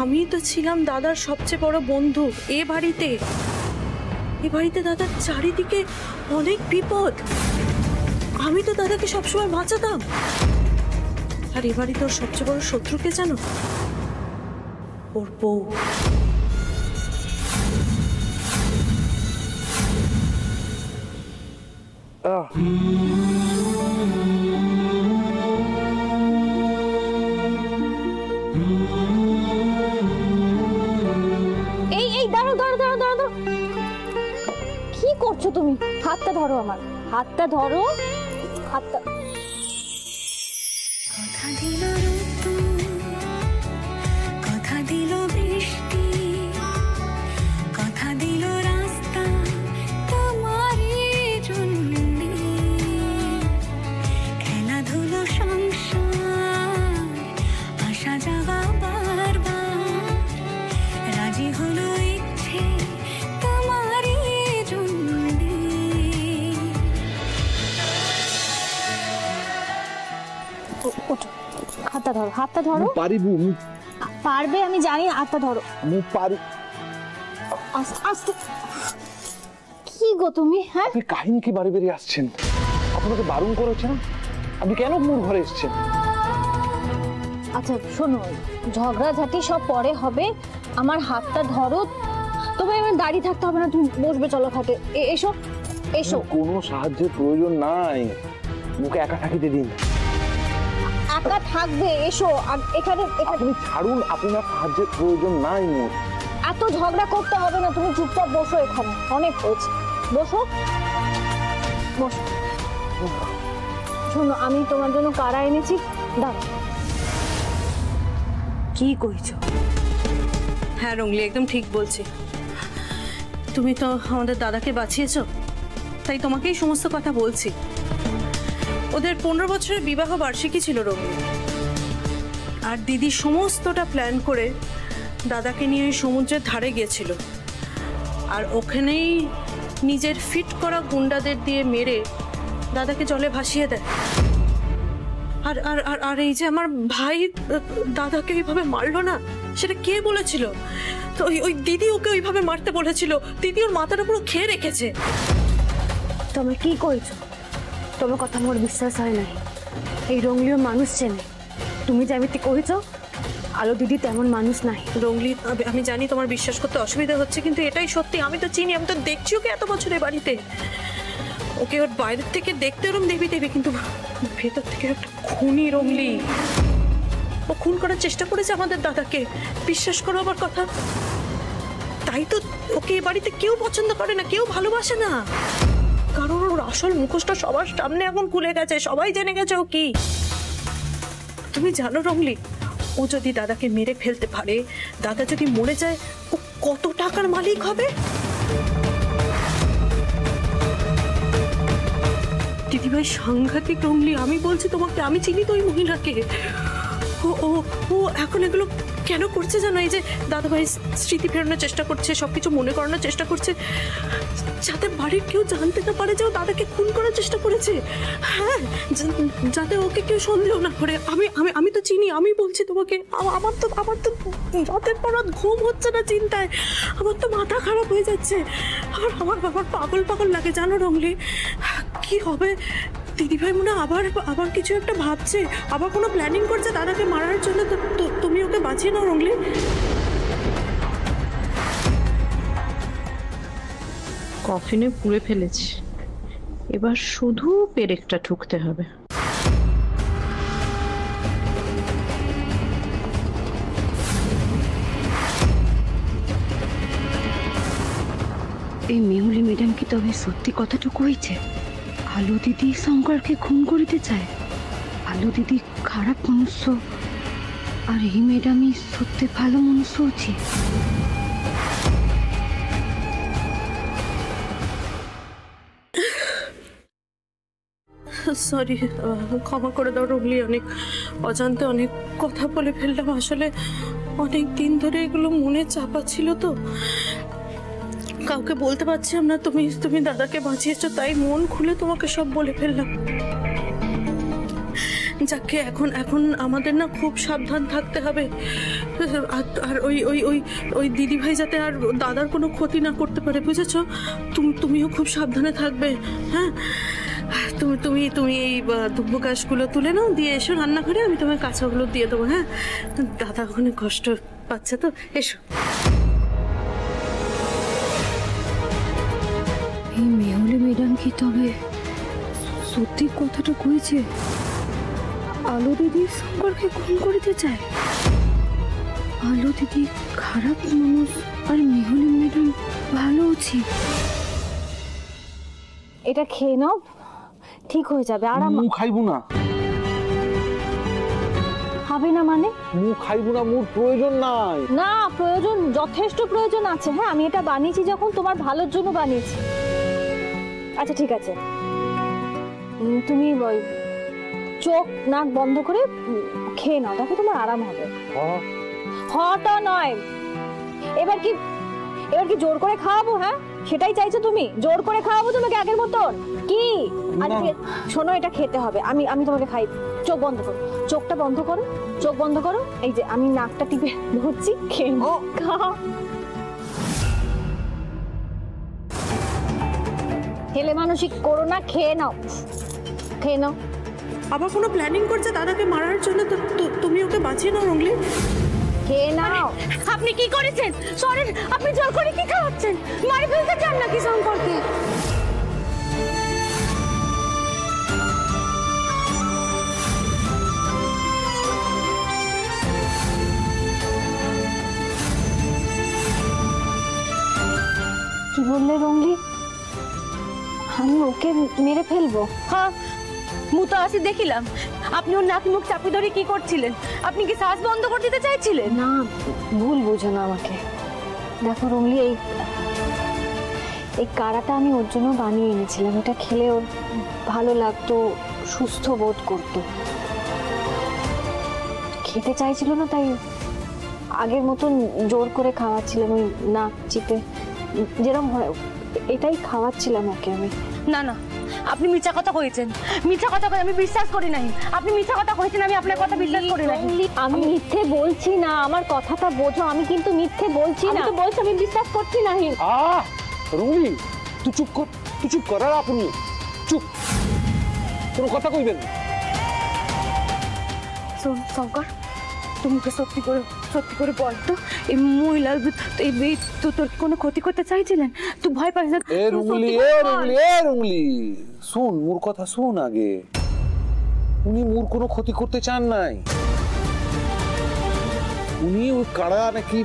আমি তো ছিলাম দাদার সবচেয়ে বড় বন্ধু। এ বাড়িতে দাদার চারিদিকে অনেক বিপদ। আমি তো দাদাকে সবসময় বাঁচাতাম। আর এ বাড়িতে ওর সবচেয়ে বড় শত্রুকে জানো? ওর বউ। কি করছো তুমি? হাতটা ধরো, আমার হাতটা ধরো। হাতটা কথা দিল ঋতু, কথা দিল বৃষ্টি, কথা দিল রাস্তা তোমারই জন্যে, খেলাধুলো সংসার আশা জাগা বারবার, রাজি হলো ইচ্ছে তোমারই জন্যে। ওঠো, হাতটা ধরো, হাতটা ধরো। পারিবু? পারবে আমি জানি, হাতটা ধরো। আমি পারি। আস্তে। কি গো তুমি? হ্যাঁ, আপনি কাহিনী কি বাড়ি বেরিয়ে আসছেন? আপনাকে বারণ করেছেন, আপনি কেন মোর ঘরে এসেছেন? আচ্ছা শোনো, ঝগড়াঝাটি সব পরে হবে, আমার হাতটা ধরো। তোমায় আমার দাঁড়িয়ে থাকতে হবে না, তুমি বসবে, চলো খাটে। এসো এসো। কোনো সাহায্যের প্রয়োজন নাই, মুখে একা থাকিতে দিন। একা থাকবে, এসো এখানে। আপনি ছাড়ুন, আপনার সাহায্যের প্রয়োজন নাই। মোর এত ঝগড়া করতে হবে না, তুমি চুপচাপ বসো এখানে, অনেক হয়েছে। বসো বসো। শোনো, আমি তোমার জন্য কারা এনেছি, দাঁড়াও। কি কইছো? হ্যাঁ রঙ্গলি, একদম ঠিক বলছি। তুমি তো আমাদের দাদাকে বাঁচিয়েছো, তাই তোমাকেই সমস্ত কথা বলছি। ওদের 15 বছরের বিবাহ বার্ষিকী ছিল রঙ্গলি, আর দিদি সমস্তটা প্ল্যান করে দাদাকে নিয়ে সমুদ্রের ধারে গিয়েছিল, আর ওখানেই নিজের ফিট করা গুন্ডাদের দিয়ে মেরে দাদাকে জলে ভাসিয়ে দেয়। আর আর আর আর এই যে আমার ভাই দাদাকে এইভাবে মারলো না, সেটা কে বলেছিল? তো ওই দিদি ওকে ওইভাবে মারতে বলেছিল। দিদি ওর মাথাটা পুরো খেয়ে রেখেছে। তুমি কি কইছো? তোমার কথা মোর বিশ্বাস হয় নাই। এই রঙ্গলিও মানুষ চেনে, তুমি যেমন কইছো আলো দিদি তেমন মানুষ নাই। রঙ্গলি, আমি জানি তোমার বিশ্বাস করতে অসুবিধা হচ্ছে, কিন্তু এটাই সত্যি। আমি তো চিনি, আমি তো দেখছি ওকে এত বছরের বাড়িতে। ওকে ওর বাইরের থেকে দেখতে ওরম দেবী দেবী, কিন্তু ভেতর থেকে একটা খুনি রঙ্গলি। ও খুন করার চেষ্টা করেছে আমাদের দাদাকে, বিশ্বাস করো আমার কথা। তাই তো ওকে এ বাড়িতে কেউ পছন্দ করে না, কেউ ভালোবাসে না, কারণ ওর আসল মুখোশটা সবার সামনে এখন খুলে গেছে, সবাই জেনে গেছে ও কি। তুমি জানো রঙ্গলি, ও যদি দাদাকে মেরে ফেলতে পারে, দাদা যদি মরে যায়, ও কত টাকার মালিক হবে। দিদিভাই সাংঘাতিক রঙ্গলি, আমি বলছি তোমাকে, আমি চিনি তো ওই মহিলাকে। ও ও ও এখন এগুলো কেন করছে জানো? এই যে দাদাভাই স্মৃতি ফেরানোর চেষ্টা করছে, সবকিছু মনে করানোর চেষ্টা করছে, যাতে বাড়ির কেউ জানতে না পারে যে ও দাদাকে খুন করার চেষ্টা করেছে। হ্যাঁ, যাতে ওকে কেউ সন্দেহ না করে। আমি আমি আমি তো চিনি, আমি বলছি তোমাকে, আমার তো রাতের পর রাত ঘুম হচ্ছে না চিন্তায়, আমার তো মাথা খারাপ হয়ে যাচ্ছে। আমার পাগল পাগল লাগে জানো রঙ্গলি। কি হবে? দিদিভাই মনে আবার কিছু একটা ভাবছে, আবার কোনো প্ল্যানিং করছে দাদাকে মারার জন্য। তুমি ওকে বাঁচিয়ে নাও রঙ্গলি। কফিনে পুড়ে ফেলেছি, এবার শুধু পেরেকটা ঠুকতে হবে। এই মেহুলি ম্যাডাম কি তবে সত্যি কথাটুকু হয়েছে? আলো দিদি শঙ্করকে খুন করিতে চায়। আলো দিদি খারাপ মনুষ্য, আর এই ম্যাডামই সত্যি ভালো মনুষ্য হচ্ছে। সরি, ক্ষমা করে দাও রঙ্গলি, অনেক অজান্তে অনেক কথা বলে ফেললাম। আসলে অনেক দিন ধরে এগুলো মনে চাপা ছিল, তো কাউকে বলতে পারছিলাম না। তুমি দাদাকে বাঁচিয়েছো, তাই মন খুলে তোমাকে সব বলে ফেললাম। যাকে এখন এখন আমাদের না খুব সাবধান থাকতে হবে। আর ওই ওই ওই ওই দিদিভাই যাতে আর দাদার কোনো ক্ষতি না করতে পারে, বুঝেছো? তুমিও খুব সাবধানে থাকবে। হ্যাঁ, তুমি তুমি তুমি এই দুব্বো গাছগুলো তুলে নাও, দিয়ে এসো রান্নাঘরে, আমি তোমার কাঁচাগুলো দিয়ে দেবো। হ্যাঁ, দাদা ওখানে কষ্ট পাচ্ছে তো, এসো। এই মেহুলি ম্যাডাম কি তবে সত্যি কথাটা কইছে? আলো দিদি শঙ্করকে খুন করিতে চায়? আলো দিদি খারাপ মানুষ আর মেহুলি ম্যাডাম ভালো উচিত। এটা খেয়ে নাও, ঠিক হয়ে যাবে। আর মু খাইবো না। হবে না মানে? মু খাইবো না, মুর প্রয়োজন নাই। না, প্রয়োজন, যথেষ্ট প্রয়োজন আছে। হ্যাঁ, আমি এটা বানিয়েছি যখন তোমার ভালোর জন্য বানিয়েছি। আচ্ছা ঠিক আছে, তুমি ওই চোখ নাক বন্ধ করে খেয়ে নাও, দেখো তোমার আরাম হবে। হটা নয়, এবার কি জোর করে খাওয়াবো? হ্যাঁ, সেটাই চাইছো তুমি? জোর করে খাওয়াবো তোমাকে আগের মতন কি? আজকে শোনো, এটা খেতে হবে। আমি তোমাকে খাই। চোখ বন্ধ করো, চোখটা বন্ধ করো, চোখ বন্ধ করো। এই যে আমি নাকটা টিপে ধরছি, খেয়ে নাও, খাও। হেলে মানসিক করো না, খেয়ে নাও, খেয়ে নাও। আবার কোনো প্ল্যানিং করছে দাদাকে মারার জন্য, তো তুমি ওকে বাঁচিয়ে নাও রঙ্গলি। খেয়ে নাও। আপনি কি করেছেন? সরেন, আপনি জোর করে কি খাওয়াচ্ছেন? মারি ফেলতে চান নাকি শঙ্করকে? কি বললে রঙ্গলি? আমি ওকে মেরে ফেলবো? হ্যাঁ, মুতো আসি দেখিলাম আপনি ওর নাক মুখ চাপি ধরে কি করছিলেন? আপনি কি শ্বাস বন্ধ করে দিতে চাইছিলেন? না, ভুল বুঝো না আমাকে। দেখো রঙ্গলি, এই কাড়াটা আমি ওর জন্য বানিয়ে এনেছিলাম। এটা খেলে ওর ভালো লাগতো, সুস্থ বোধ করতো। খেতে চাইছিল না, তাই আগের মতন জোর করে খাওয়াচ্ছিলাম, ওই নাক চিপে যেরকম হয় এটাই খাওয়াচ্ছিলাম ওকে আমি। না না, আপনি মিথ্যা কথা কইছেন, মিথ্যা কথা কই আমি বিশ্বাস করি নাই। আপনি মিথ্যা কথা কইছেন, আমি আপনার কথা বিশ্বাস করি নাই। আমি মিথ্যে বলছি না, আমার কথাটা বোঝো। আমি কিন্তু মিথ্যে বলছি না, তো বলছি আমি বিশ্বাস করছি না। রুমি, তুই চুপ কর, তুই চুপ কর। আর আপনি চুপ, কোনো কথা কইবেন না। শোন শঙ্কর, তুমি ওকে সত্যি করে বল তো, এই মহিলা তো তোর কোনো ক্ষতি করতে চাইছিলেন? তুই ভয় পাস না? রুমলি, শুন মোর কথা, শুন আগে। উনি মোর কোনো ক্ষতি করতে চান নাই। উনি ওই কাড়া নাকি